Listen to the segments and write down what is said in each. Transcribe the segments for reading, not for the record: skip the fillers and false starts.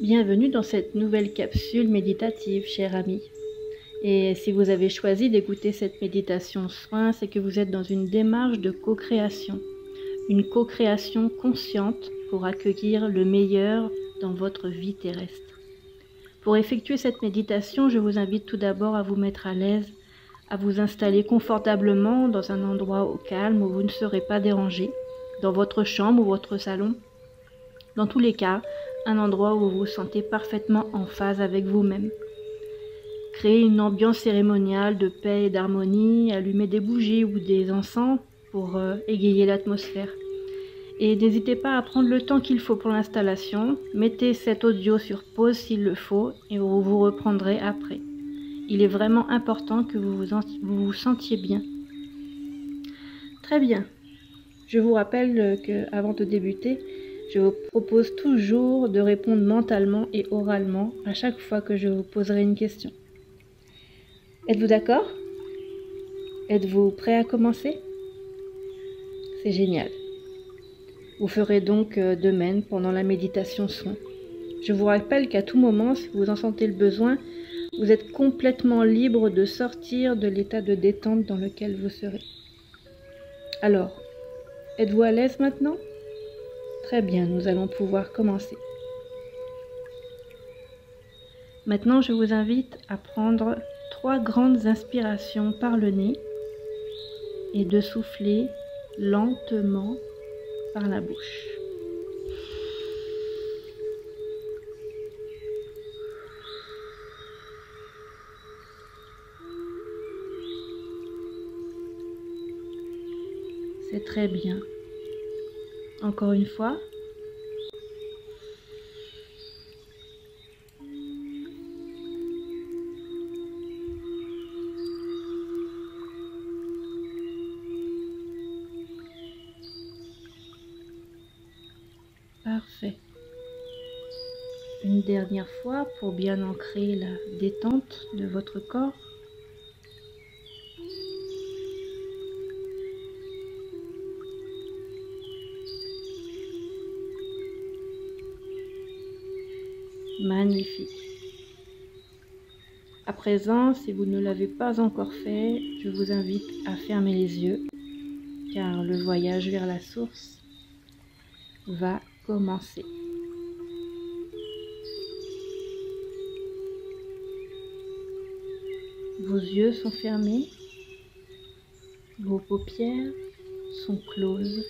Bienvenue dans cette nouvelle capsule méditative, cher ami. Et si vous avez choisi d'écouter cette méditation soin, c'est que vous êtes dans une démarche de co-création. Une co-création consciente pour accueillir le meilleur dans votre vie terrestre. Pour effectuer cette méditation, je vous invite tout d'abord à vous mettre à l'aise, à vous installer confortablement dans un endroit au calme où vous ne serez pas dérangé, dans votre chambre ou votre salon. Dans tous les cas, un endroit où vous vous sentez parfaitement en phase avec vous-même. Créez une ambiance cérémoniale de paix et d'harmonie, allumez des bougies ou des encens pour égayer l'atmosphère. Et n'hésitez pas à prendre le temps qu'il faut pour l'installation. Mettez cet audio sur pause s'il le faut et vous reprendrez après. Il est vraiment important que vous vous sentiez bien. Très bien. Je vous rappelle qu'avant de débuter, je vous propose toujours de répondre mentalement et oralement à chaque fois que je vous poserai une question. Êtes-vous d'accord? Êtes-vous prêt à commencer? C'est génial. Vous ferez donc de même pendant la méditation soin. Je vous rappelle qu'à tout moment, si vous en sentez le besoin, vous êtes complètement libre de sortir de l'état de détente dans lequel vous serez. Alors, êtes-vous à l'aise maintenant? Très bien, nous allons pouvoir commencer. Maintenant, je vous invite à prendre 3 grandes inspirations par le nez et de souffler lentement par la bouche. C'est très bien. Encore une fois. Parfait. Une dernière fois pour bien ancrer la détente de votre corps. Magnifique. À présent, si vous ne l'avez pas encore fait, je vous invite à fermer les yeux, car le voyage vers la source va commencer. Vos yeux sont fermés, vos paupières sont closes.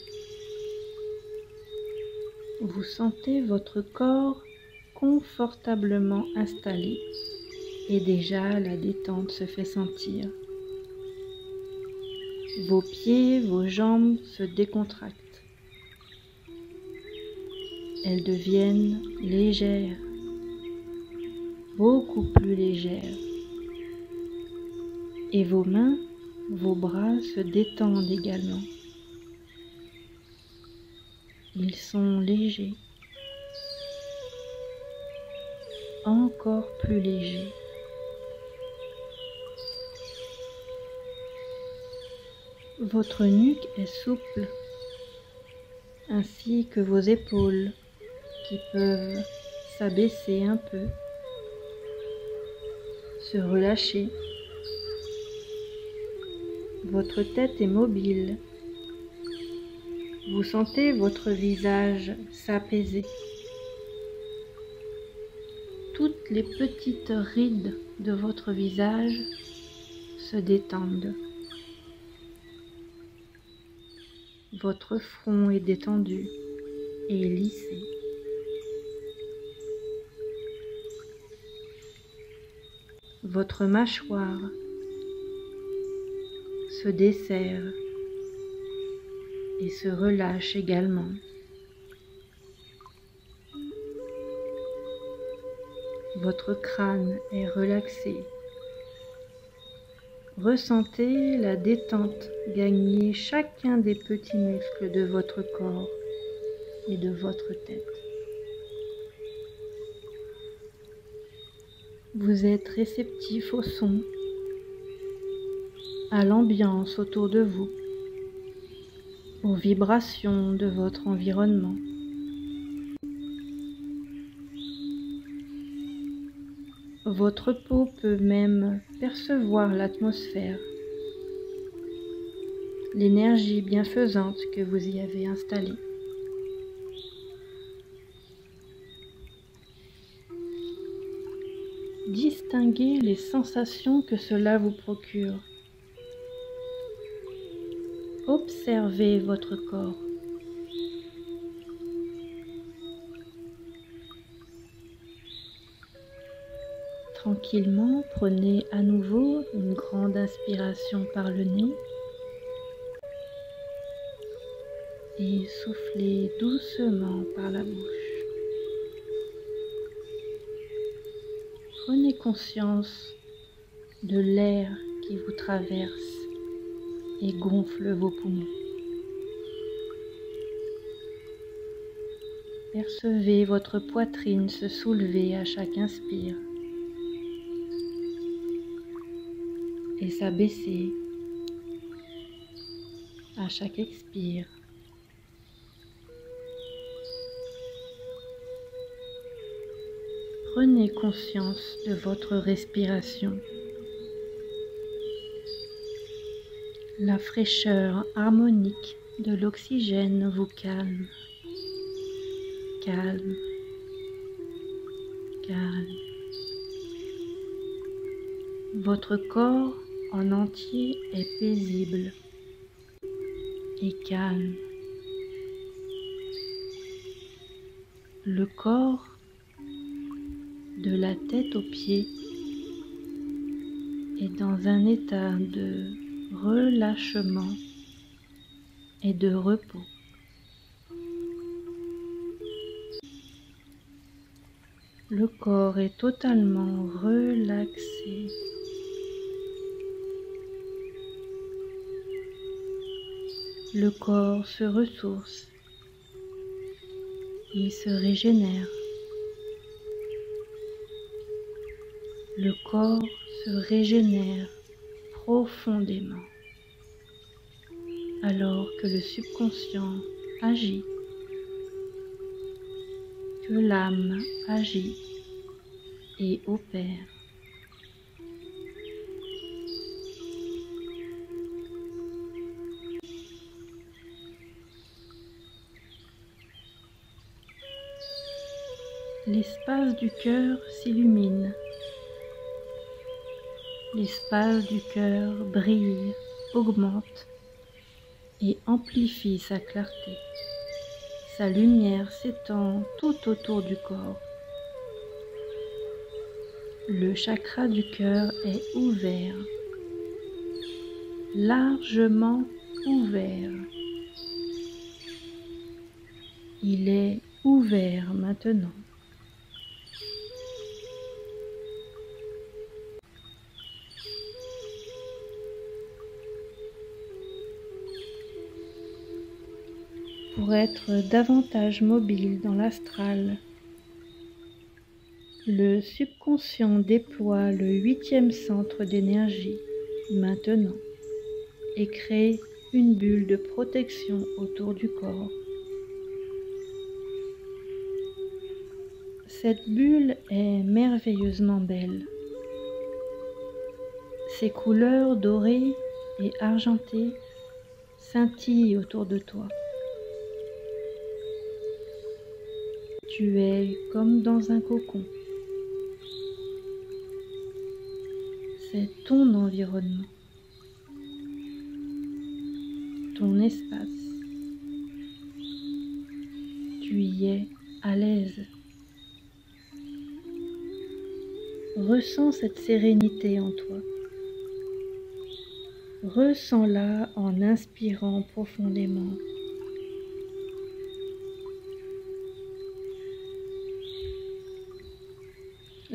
Vous sentez votre corps confortablement installé et déjà la détente se fait sentir. Vos pieds, vos jambes se décontractent. Elles deviennent légères, beaucoup plus légères. Et vos mains, vos bras se détendent également. Ils sont légers, encore plus légers. Votre nuque est souple, ainsi que vos épaules qui peuvent s'abaisser un peu, se relâcher. Votre tête est mobile. Vous sentez votre visage s'apaiser. Toutes les petites rides de votre visage se détendent. Votre front est détendu et lissé. Votre mâchoire se desserre et se relâche également. Votre crâne est relaxé. Ressentez la détente gagner chacun des petits muscles de votre corps et de votre tête. Vous êtes réceptif au son, à l'ambiance autour de vous, aux vibrations de votre environnement. Votre peau peut même percevoir l'atmosphère, l'énergie bienfaisante que vous y avez installée. Distinguez les sensations que cela vous procure. Observez votre corps. Tranquillement, prenez à nouveau une grande inspiration par le nez et soufflez doucement par la bouche. Prenez conscience de l'air qui vous traverse et gonfle vos poumons. Percevez votre poitrine se soulever à chaque inspire et s'abaisser à chaque expire. Prenez conscience de votre respiration. La fraîcheur harmonique de l'oxygène vous calme, calme, calme. Votre corps en entier est paisible et calme. Le corps, de la tête aux pieds, est dans un état de relâchement et de repos. Le corps est totalement relaxé. Le corps se ressource, il se régénère. Le corps se régénère profondément alors que le subconscient agit, que l'âme agit et opère. L'espace du cœur s'illumine. L'espace du cœur brille, augmente et amplifie sa clarté. Sa lumière s'étend tout autour du corps. Le chakra du cœur est ouvert, largement ouvert. Il est ouvert maintenant. Pour être davantage mobile dans l'astral, le subconscient déploie le 8e centre d'énergie maintenant et crée une bulle de protection autour du corps. Cette bulle est merveilleusement belle. Ses couleurs dorées et argentées scintillent autour de toi. Tu es comme dans un cocon. C'est ton environnement, ton espace. Tu y es à l'aise. Ressens cette sérénité en toi. Ressens-la en inspirant profondément.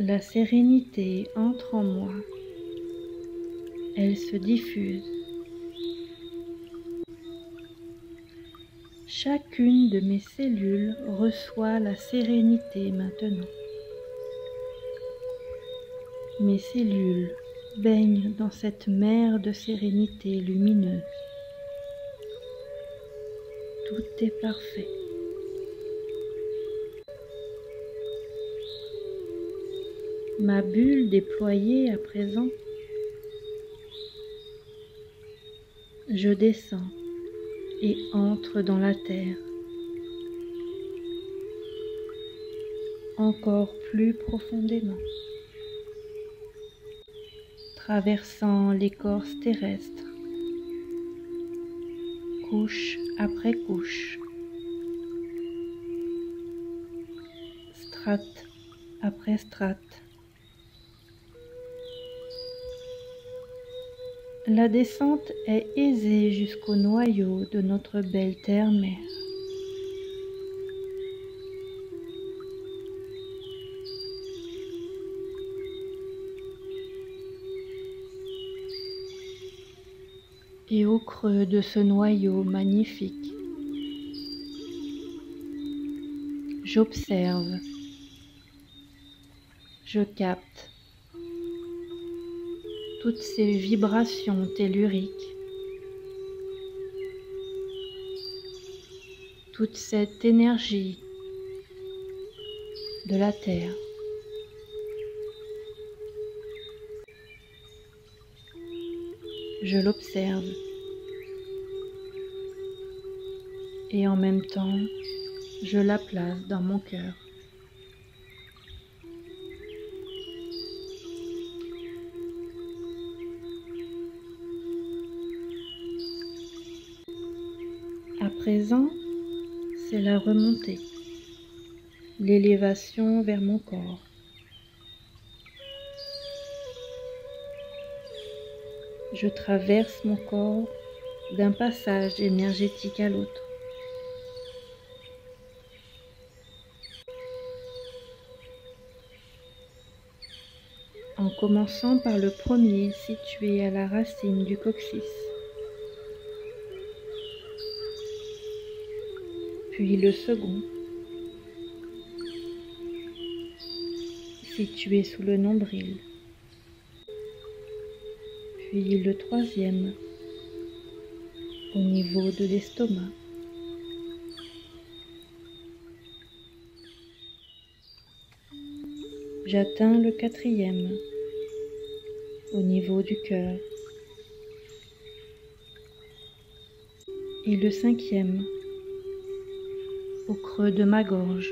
La sérénité entre en moi. Elle se diffuse. Chacune de mes cellules reçoit la sérénité maintenant. Mes cellules baignent dans cette mer de sérénité lumineuse. Tout est parfait. ma bulle déployée à présent. Je descends et entre dans la terre, encore plus profondément, traversant l'écorce terrestre, couche après couche, strate après strate. La descente est aisée jusqu'au noyau de notre belle terre-mère. Et au creux de ce noyau magnifique, j'observe, je capte toutes ces vibrations telluriques, toute cette énergie de la Terre. Je l'observe et en même temps, je la place dans mon cœur. À présent, c'est la remontée, l'élévation vers mon corps. Je traverse mon corps d'un passage énergétique à l'autre. En commençant par le premier situé à la racine du coccyx, puis le second, situé sous le nombril, puis le troisième, au niveau de l'estomac. J'atteins le quatrième, au niveau du cœur, et le cinquième, au creux de ma gorge.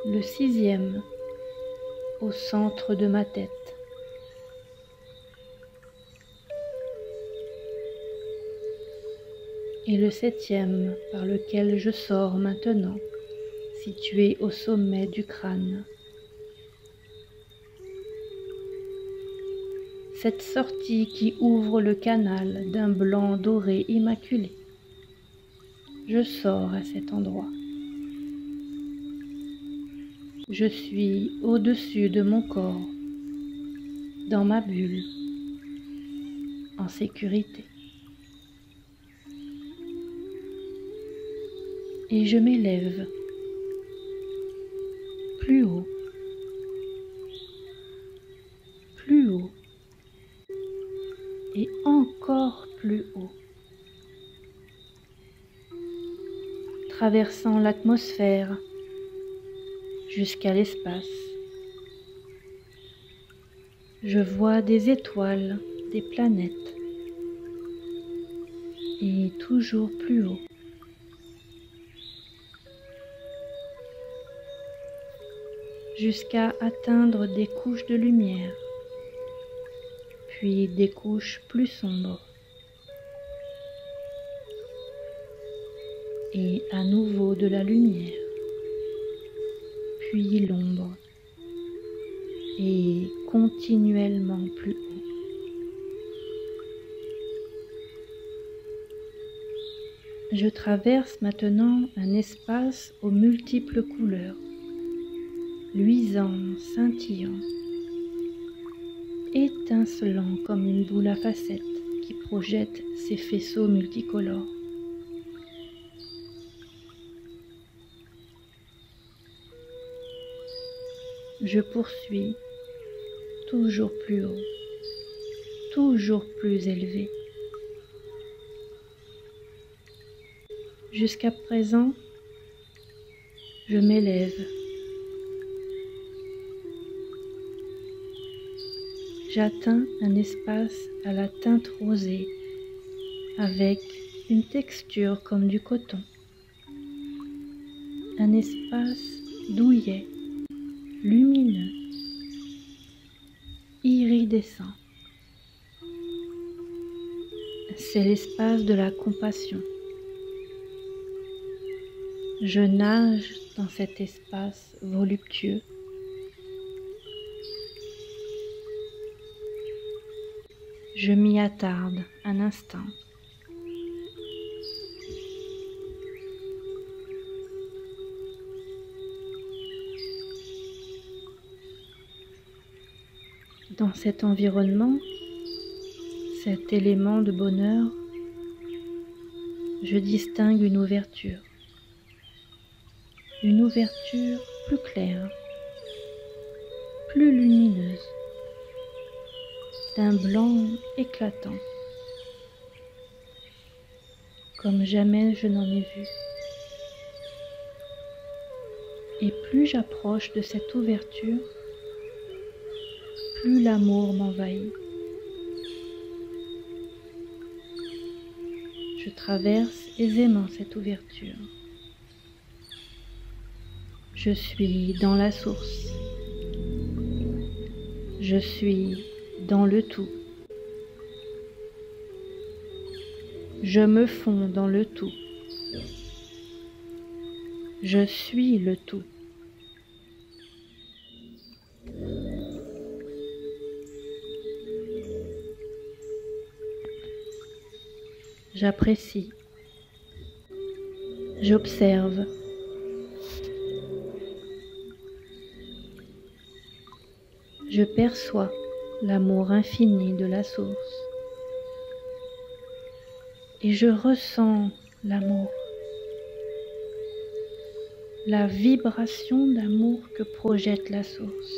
Le sixième, au centre de ma tête. Et le septième par lequel je sors maintenant, situé au sommet du crâne. Cette sortie qui ouvre le canal d'un blanc doré immaculé. Je sors à cet endroit. Je suis au-dessus de mon corps, dans ma bulle, en sécurité. Et je m'élève plus haut, plus haut, et encore plus haut, traversant l'atmosphère jusqu'à l'espace. Je vois des étoiles, des planètes, et toujours plus haut. Jusqu'à atteindre des couches de lumière, puis des couches plus sombres, et à nouveau de la lumière, puis l'ombre, et continuellement plus haut. Je traverse maintenant un espace aux multiples couleurs, luisant, scintillant, étincelant comme une boule à facettes qui projette ses faisceaux multicolores. Je poursuis, toujours plus haut, toujours plus élevé. Jusqu'à présent, je m'élève. J'atteins un espace à la teinte rosée avec une texture comme du coton. Un espace douillet, lumineux, iridescent. C'est l'espace de la compassion. Je nage dans cet espace voluptueux. Je m'y attarde un instant. Dans cet environnement, cet élément de bonheur, je distingue une ouverture plus claire, plus lumineuse, d'un blanc éclatant, comme jamais je n'en ai vu. Et plus j'approche de cette ouverture, plus l'amour m'envahit. Je traverse aisément cette ouverture. Je suis dans la source. Je suis dans le tout. Je me fonds dans le tout. Je suis le tout. J'apprécie. J'observe. Je perçois l'amour infini de la source. Et je ressens l'amour. La vibration d'amour que projette la source.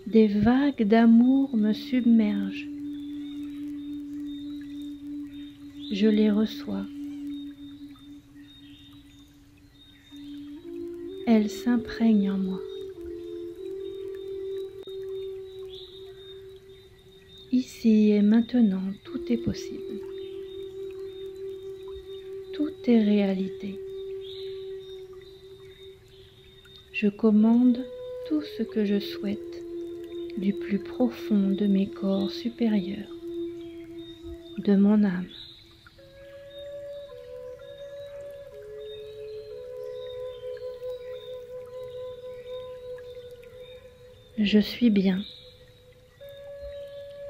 Des vagues d'amour me submergent. Je les reçois. Elles s'imprègnent en moi. Ici et maintenant, tout est possible. Tout est réalité. Je commande tout ce que je souhaite du plus profond de mes corps supérieurs, de mon âme. Je suis bien.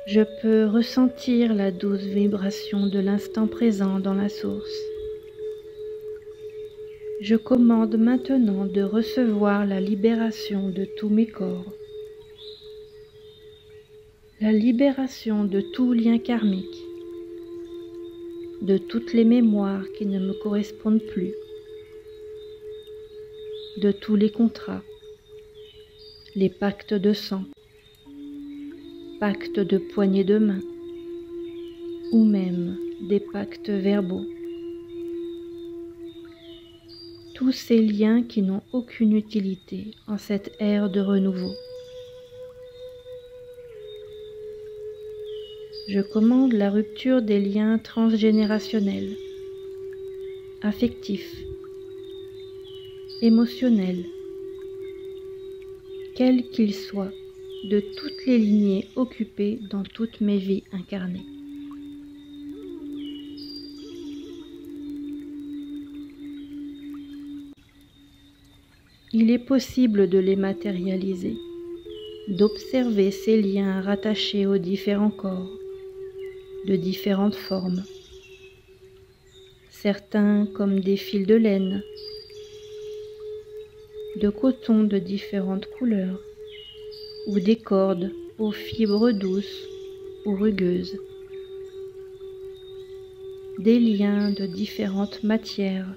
Je peux ressentir la douce vibration de l'instant présent dans la source. Je commande maintenant de recevoir la libération de tous mes corps, la libération de tout lien karmique, de toutes les mémoires qui ne me correspondent plus, de tous les contrats, les pactes de sang, pactes de poignées de main, ou même des pactes verbaux. Tous ces liens qui n'ont aucune utilité en cette ère de renouveau. Je commande la rupture des liens transgénérationnels, affectifs, émotionnels, quels qu'ils soient, de toutes les lignées occupées dans toutes mes vies incarnées. Il est possible de les matérialiser, d'observer ces liens rattachés aux différents corps, de différentes formes, certains comme des fils de laine, de coton de différentes couleurs, ou des cordes aux fibres douces ou rugueuses, des liens de différentes matières,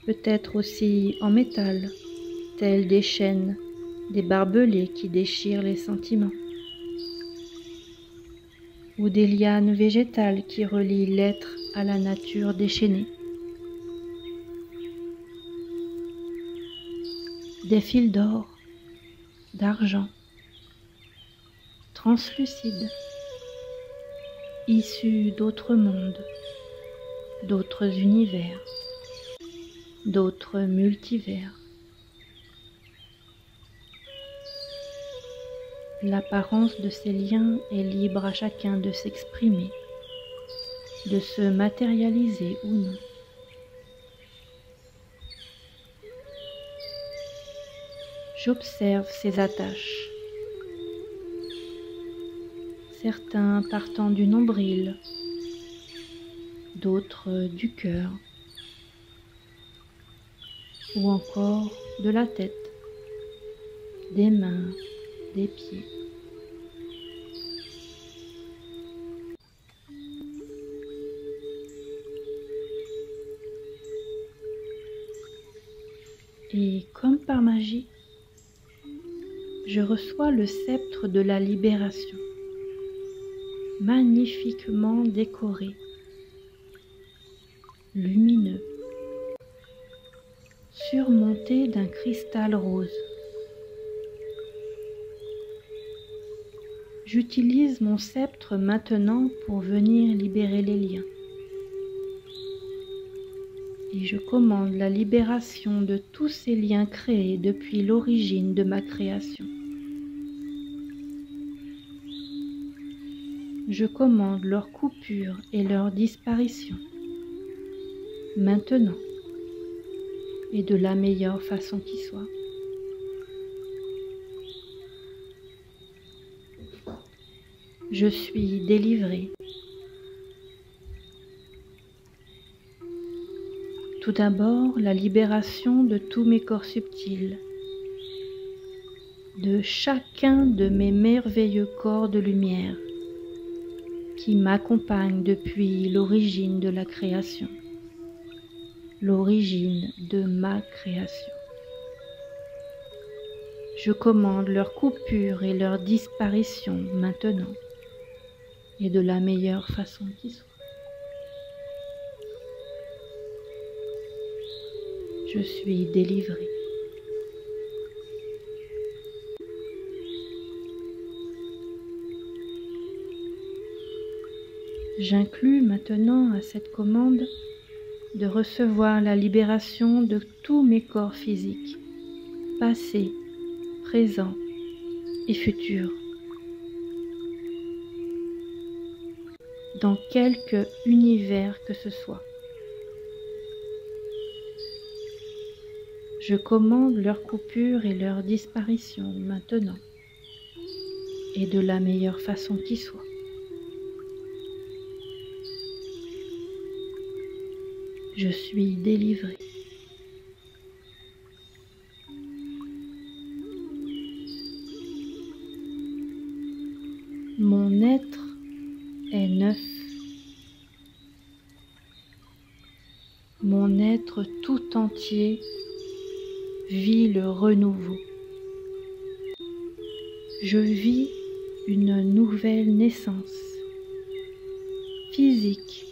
peut-être aussi en métal, tels des chaînes, des barbelés qui déchirent les sentiments, ou des lianes végétales qui relient l'être à la nature déchaînée. Des fils d'or, d'argent, translucides, issus d'autres mondes, d'autres univers, d'autres multivers. L'apparence de ces liens est libre à chacun de s'exprimer, de se matérialiser ou non. J'observe ces attaches, certains partant du nombril, d'autres du cœur, ou encore de la tête, des mains, des pieds. Et comme par magie, je reçois le sceptre de la libération, magnifiquement décoré, lumineux, surmonté d'un cristal rose. J'utilise mon sceptre maintenant pour venir libérer les liens. Et je commande la libération de tous ces liens créés depuis l'origine de ma création. Je commande leur coupure et leur disparition, maintenant, et de la meilleure façon qui soit. Je suis délivrée. Tout d'abord, la libération de tous mes corps subtils, de chacun de mes merveilleux corps de lumière qui m'accompagnent depuis l'origine de la création, l'origine de ma création. Je commande leur coupure et leur disparition maintenant, et de la meilleure façon qui soit. Je suis délivrée. J'inclus maintenant à cette commande de recevoir la libération de tous mes corps physiques, passés, présents et futurs, dans quelque univers que ce soit. Je commande leur coupure et leur disparition maintenant, et de la meilleure façon qui soit. Je suis délivrée. Mon être est neuf. Mon être tout entier vit le renouveau. Je vis une nouvelle naissance, physique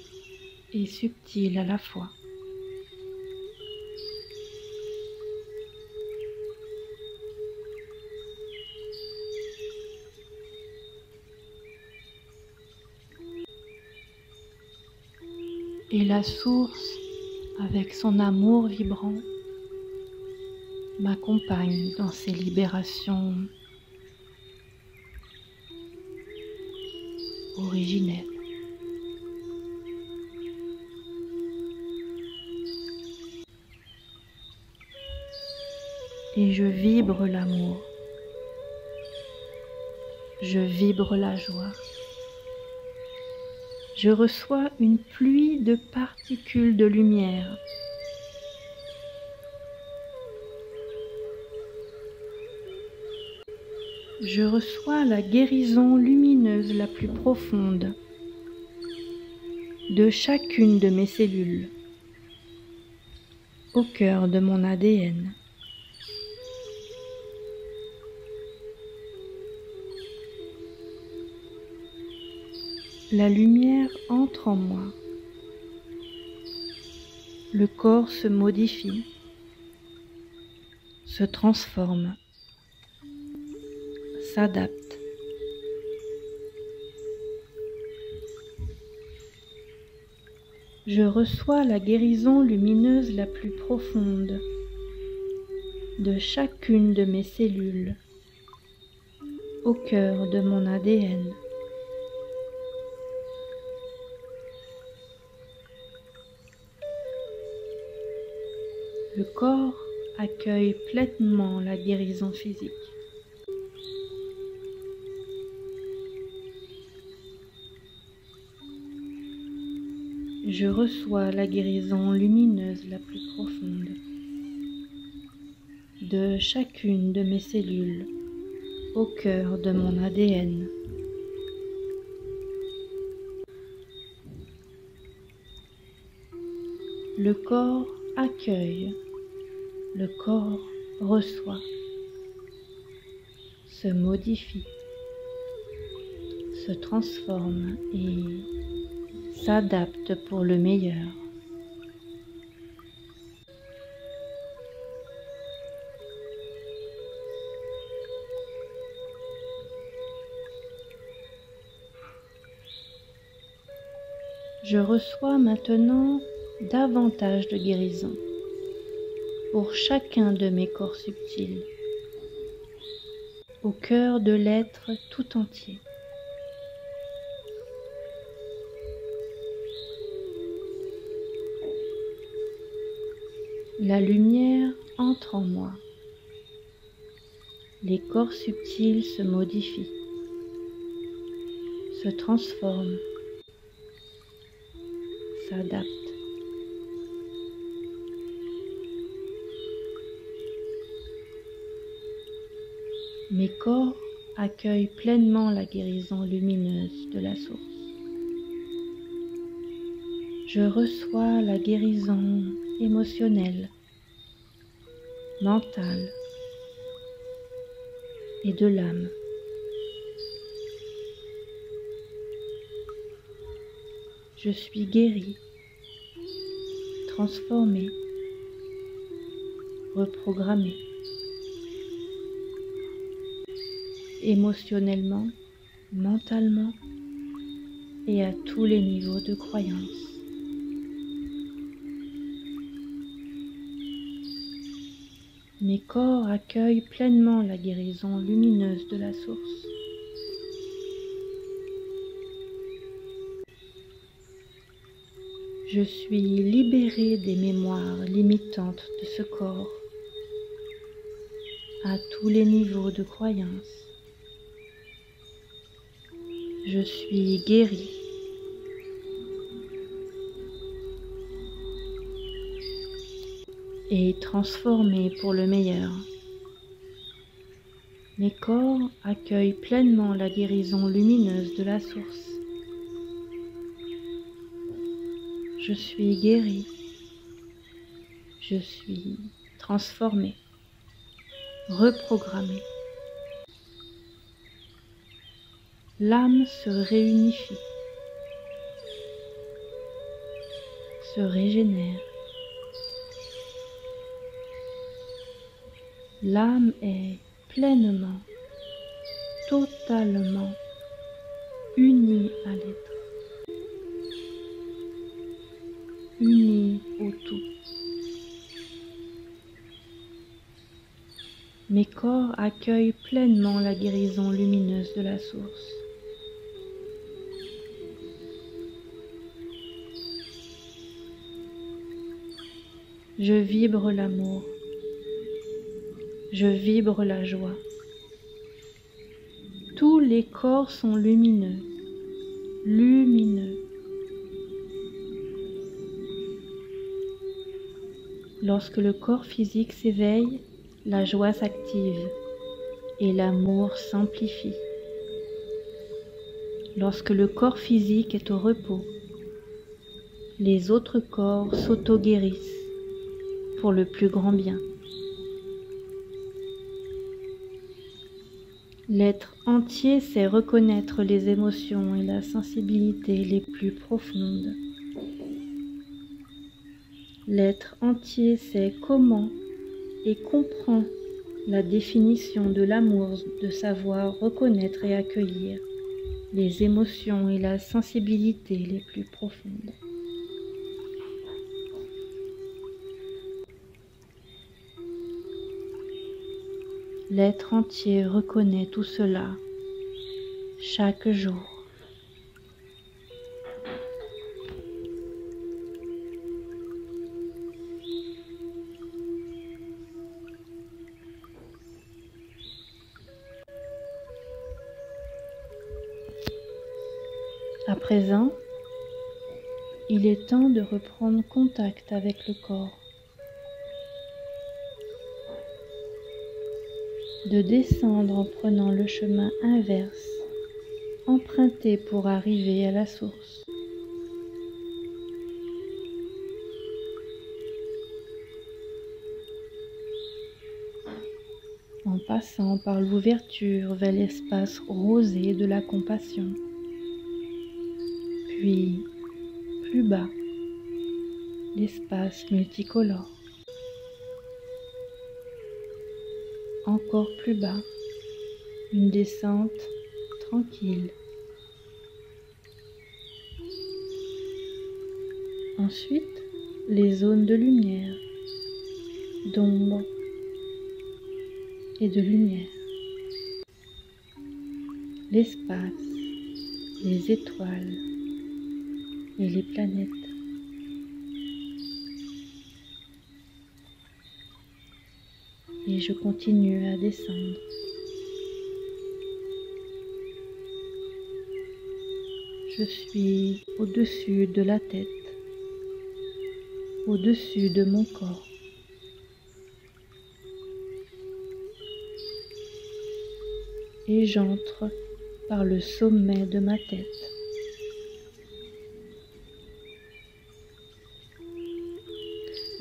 et subtile à la fois. Et la source, avec son amour vibrant, m'accompagne dans ces libérations originelles. Et je vibre l'amour, je vibre la joie. Je reçois une pluie de particules de lumière. Je reçois la guérison lumineuse la plus profonde de chacune de mes cellules, au cœur de mon ADN. La lumière entre en moi Le corps se modifie, se transforme, s'adapte. Je reçois la guérison lumineuse la plus profonde de chacune de mes cellules, au cœur de mon ADN. Le corps accueille pleinement la guérison physique. Je reçois la guérison lumineuse la plus profonde de chacune de mes cellules au cœur de mon ADN. Le corps accueille, le corps reçoit, se modifie, se transforme et s'adapte pour le meilleur. Je reçois maintenant davantage de guérison pour chacun de mes corps subtils, au cœur de l'être tout entier. La lumière entre en moi. Les corps subtils se modifient, se transforment, s'adaptent. Mes corps accueillent pleinement la guérison lumineuse de la source. Je reçois la guérison émotionnelle, mentale et de l'âme. Je suis guéri, transformé, reprogrammé, émotionnellement, mentalement et à tous les niveaux de croyance. Mes corps accueillent pleinement la guérison lumineuse de la source. Je suis libérée des mémoires limitantes de ce corps à tous les niveaux de croyance. Je suis guérie. Et transformée pour le meilleur. Mes corps accueillent pleinement la guérison lumineuse de la source. Je suis guérie. Je suis transformée, reprogrammée. L'âme se réunifie, se régénère. L'âme est pleinement, totalement unie à l'être, unie au tout. Mes corps accueillent pleinement la guérison lumineuse de la source. Je vibre l'amour. Je vibre la joie. Tous les corps sont lumineux, lumineux. Lorsque le corps physique s'éveille, la joie s'active et l'amour s'amplifie. Lorsque le corps physique est au repos, les autres corps s'auto-guérissent pour le plus grand bien. L'être entier sait reconnaître les émotions et la sensibilité les plus profondes. L'être entier sait comment et comprend la définition de l'amour, de savoir reconnaître et accueillir les émotions et la sensibilité les plus profondes. L'être entier reconnaît tout cela chaque jour. À présent, il est temps de reprendre contact avec le corps, de descendre en prenant le chemin inverse, emprunté pour arriver à la source. En passant par l'ouverture vers l'espace rosé de la compassion. Puis, plus bas, l'espace multicolore. Encore plus bas, une descente tranquille. Ensuite, les zones de lumière, d'ombre et de lumière. L'espace, les étoiles et les planètes. Et je continue à descendre. Je suis au-dessus de la tête, au-dessus de mon corps. Et j'entre par le sommet de ma tête.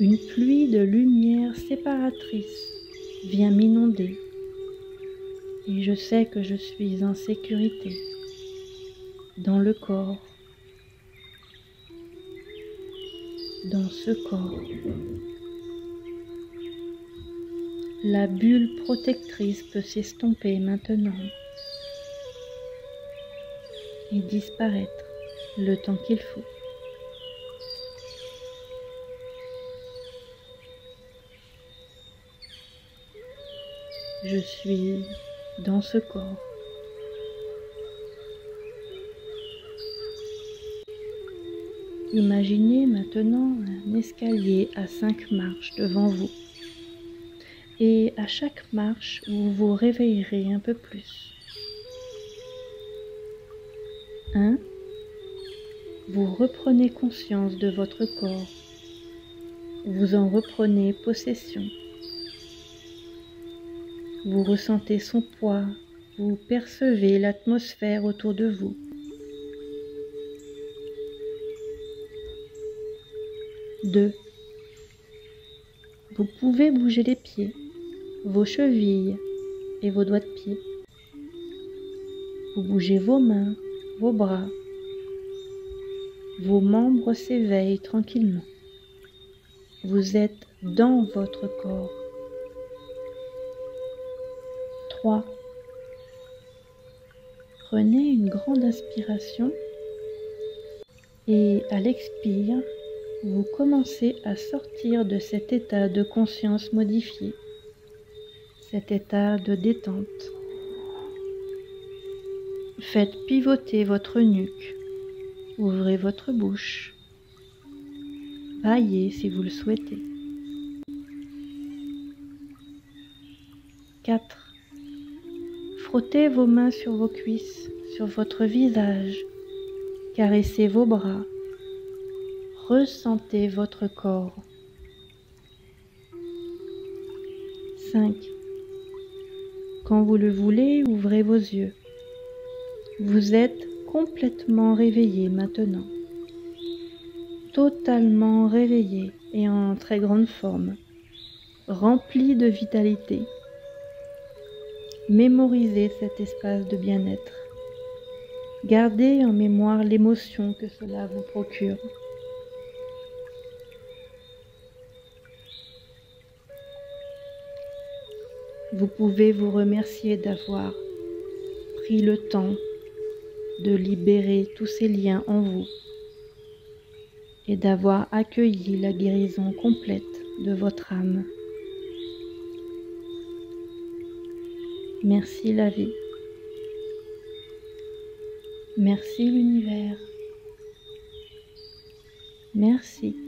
Une pluie de lumière séparatrice vient m'inonder et je sais que je suis en sécurité dans le corps, dans ce corps. La bulle protectrice peut s'estomper maintenant et disparaître le temps qu'il faut. Je suis dans ce corps. Imaginez maintenant un escalier à 5 marches devant vous. Et à chaque marche, vous vous réveillerez un peu plus. 1. Vous reprenez conscience de votre corps. Vous en reprenez possession. Vous ressentez son poids, vous percevez l'atmosphère autour de vous. 2. Vous pouvez bouger les pieds, vos chevilles et vos doigts de pied. Vous bougez vos mains, vos bras. Vos membres s'éveillent tranquillement. Vous êtes dans votre corps. 3. Prenez une grande inspiration et à l'expire, vous commencez à sortir de cet état de conscience modifié, cet état de détente. Faites pivoter votre nuque, ouvrez votre bouche, bâillez si vous le souhaitez. 4. Frottez vos mains sur vos cuisses, sur votre visage, caressez vos bras, ressentez votre corps. 5. Quand vous le voulez, ouvrez vos yeux. Vous êtes complètement réveillé maintenant, totalement réveillé et en très grande forme, rempli de vitalité. Mémorisez cet espace de bien-être. Gardez en mémoire l'émotion que cela vous procure. Vous pouvez vous remercier d'avoir pris le temps de libérer tous ces liens en vous et d'avoir accueilli la guérison complète de votre âme. Merci la vie. Merci l'univers. Merci.